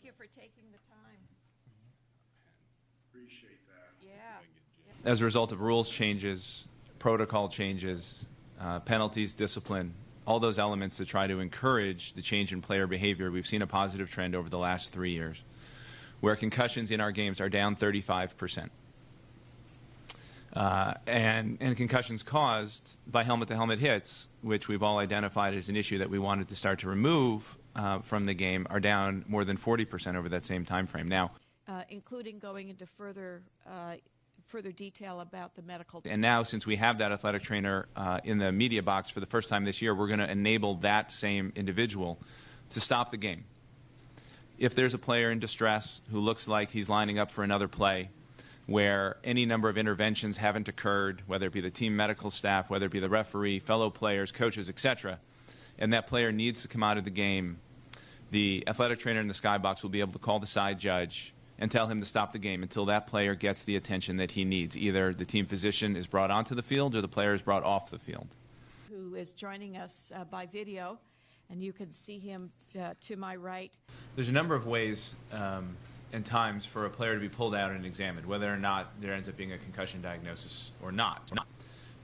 you for taking the time. Appreciate that. Yeah. As a result of rules changes, protocol changes, penalties, discipline, all those elements to try to encourage the change in player behavior, we've seen a positive trend over the last 3 years, where concussions in our games are down 35%. And concussions caused by helmet-to-helmet hits, which we've all identified as an issue that we wanted to start to remove from the game, are down more than 40% over that same time frame. Now, including going into further detail about the medical. And now, since we have that athletic trainer in the media box for the first time this year, we're going to enable that same individual to stop the game. If there's a player in distress who looks like he's lining up for another play, where any number of interventions haven't occurred, whether it be the team medical staff, whether it be the referee, fellow players, coaches, etc., and that player needs to come out of the game, the athletic trainer in the skybox will be able to call the side judge and tell him to stop the game until that player gets the attention that he needs. Either the team physician is brought onto the field or the player is brought off the field. Who is joining us by video, and you can see him to my right. There's a number of ways and times for a player to be pulled out and examined, whether or not there ends up being a concussion diagnosis or not.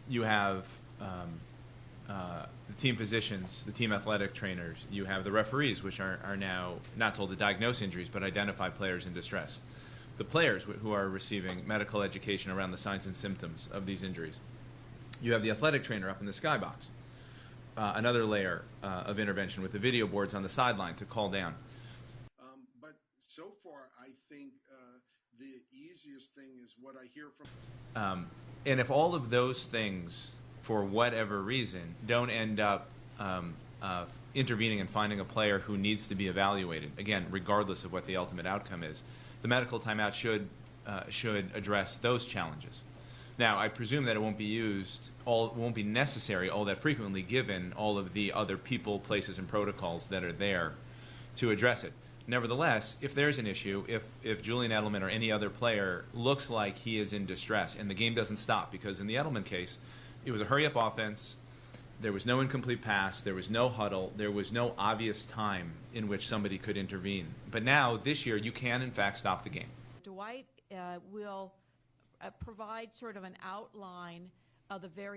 You have the team physicians, the team athletic trainers. You have the referees, which are now not told to diagnose injuries, but identify players in distress. The players who are receiving medical education around the signs and symptoms of these injuries. You have the athletic trainer up in the skybox. Another layer of intervention with the video boards on the sideline to call down. But so far, I think the easiest thing is what I hear from. And if all of those things, for whatever reason, don't end up intervening and finding a player who needs to be evaluated, again, regardless of what the ultimate outcome is, the medical timeout should address those challenges. Now, I presume that it won't be necessary all that frequently, given all of the other people, places, and protocols that are there to address it. Nevertheless, if there's an issue, if Julian Edelman or any other player looks like he is in distress and the game doesn't stop, because in the Edelman case, it was a hurry-up offense, there was no incomplete pass, there was no huddle, there was no obvious time in which somebody could intervene. But now, this year, you can, in fact, stop the game. Dwight will provide sort of an outline of the various